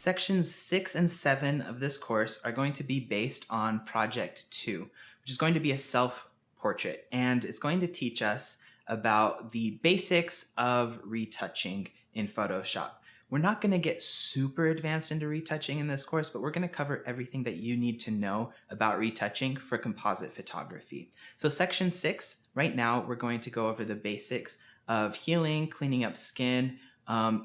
Sections 6 and 7 of this course are going to be based on Project 2, which is going to be a self-portrait, and it's going to teach us about the basics of retouching in Photoshop. We're not going to get super advanced into retouching in this course, but we're going to cover everything that you need to know about retouching for composite photography. So Section 6, right now we're going to go over the basics of healing, cleaning up skin,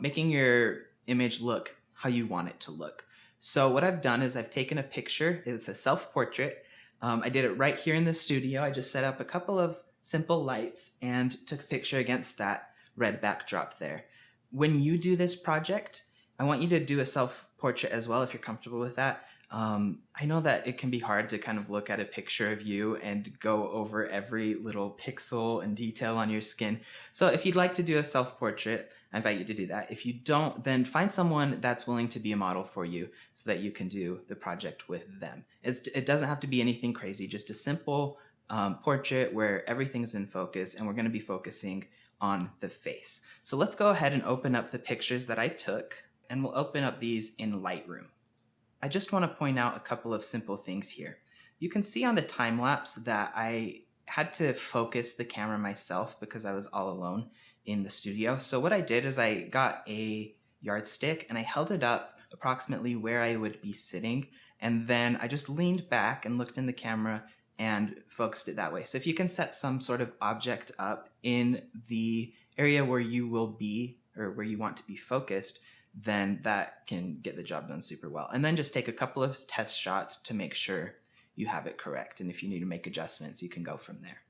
making your image look how you want it to look. So what I've done is I've taken a picture. It's a self-portrait. I did it right here in the studio. I just set up a couple of simple lights and took a picture against that red backdrop there. When you do this project, I want you to do a self-portrait as well if you're comfortable with that. I know that it can be hard to kind of look at a picture of you and go over every little pixel and detail on your skin. So if you'd like to do a self-portrait, I invite you to do that. If you don't, then find someone that's willing to be a model for you so that you can do the project with them. It doesn't have to be anything crazy, just a simple portrait where everything's in focus, and we're going to be focusing on the face. So let's go ahead and open up the pictures that I took, and we'll open up these in Lightroom. I just want to point out a couple of simple things here. You can see on the time lapse that I had to focus the camera myself because I was all alone in the studio. So what I did is I got a yardstick and I held it up approximately where I would be sitting, and then I just leaned back and looked in the camera and focused it that way. So if you can set some sort of object up in the area where you will be or where you want to be focused, then that can get the job done super well. And then just take a couple of test shots to make sure you have it correct. And if you need to make adjustments, you can go from there.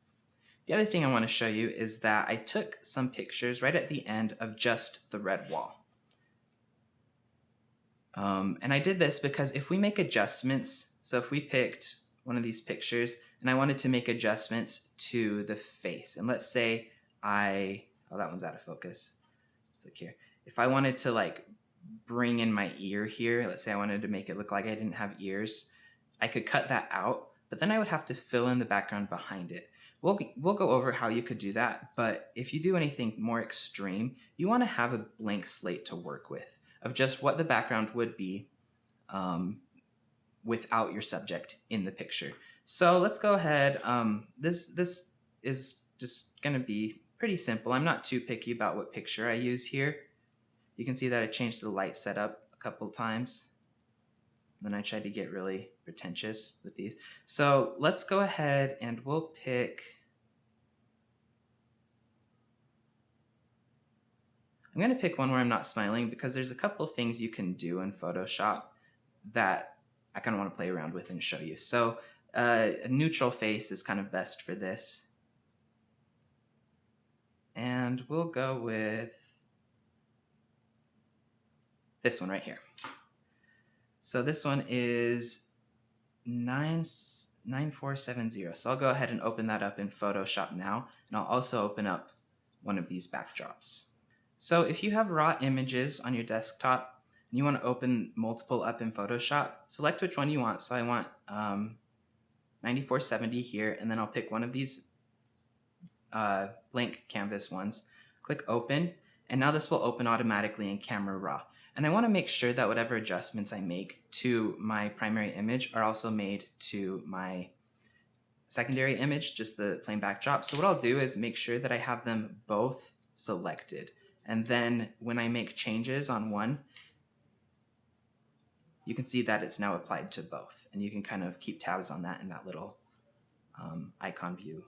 The other thing I want to show you is that I took some pictures right at the end of just the red wall. And I did this because if we make adjustments, so if we picked one of these pictures and I wanted to make adjustments to the face, and let's say oh, that one's out of focus. Let's look here. If I wanted to like bring in my ear here, let's say I wanted to make it look like I didn't have ears, I could cut that out, but then I would have to fill in the background behind it. We'll go over how you could do that, but if you do anything more extreme, you want to have a blank slate to work with of just what the background would be without your subject in the picture. So let's go ahead. This is just going to be pretty simple. I'm not too picky about what picture I use here. You can see that I changed the light setup a couple times. Then I tried to get really pretentious with these. So let's go ahead and we'll pick, I'm going to pick one where I'm not smiling because there's a couple of things you can do in Photoshop that I kind of want to play around with and show you. So a neutral face is kind of best for this. And we'll go with this one right here. So this one is 9470. So I'll go ahead and open that up in Photoshop now, and I'll also open up one of these backdrops. So if you have raw images on your desktop and you want to open multiple up in Photoshop, select which one you want. So I want 9470 here, and then I'll pick one of these blank canvas ones. Click open, and now this will open automatically in Camera Raw. And I want to make sure that whatever adjustments I make to my primary image are also made to my secondary image, just the plain backdrop. So what I'll do is make sure that I have them both selected. And then when I make changes on one, you can see that it's now applied to both. And you can kind of keep tabs on that in that little icon view.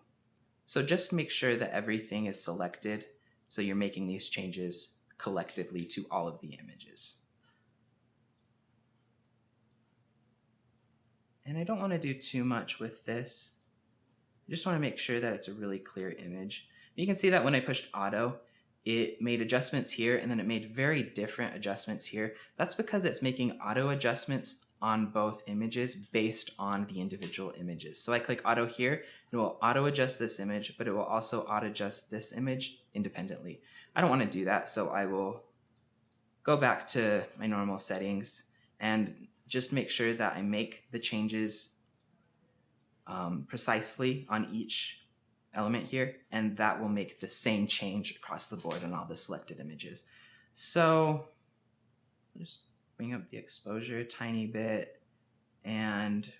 So just make sure that everything is selected so you're making these changes collectively to all of the images. And I don't want to do too much with this. I just want to make sure that it's a really clear image. You can see that when I pushed auto, it made adjustments here, and then it made very different adjustments here. That's because it's making auto adjustments on both images based on the individual images. So I click auto here, it will auto adjust this image, but it will also auto adjust this image independently. I don't want to do that, so I will go back to my normal settings and just make sure that I make the changes precisely on each element here, and that will make the same change across the board on all the selected images. So just bring up the exposure a tiny bit and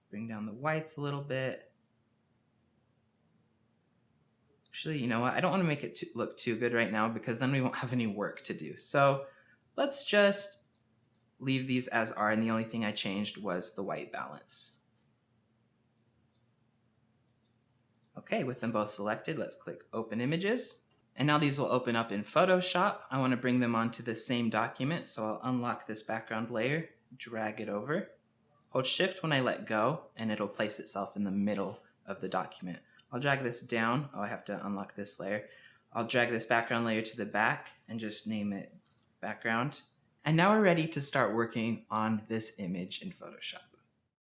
bring down the whites a little bit. Actually, you know what? I don't want to make it look too good right now because then we won't have any work to do. So let's just leave these as are, and the only thing I changed was the white balance. Okay, with them both selected, let's click Open Images. And now these will open up in Photoshop. I want to bring them onto the same document, so I'll unlock this background layer, drag it over. Hold Shift when I let go, and it'll place itself in the middle of the document. I'll drag this down. Oh, I have to unlock this layer. I'll drag this background layer to the back and just name it Background. And now we're ready to start working on this image in Photoshop.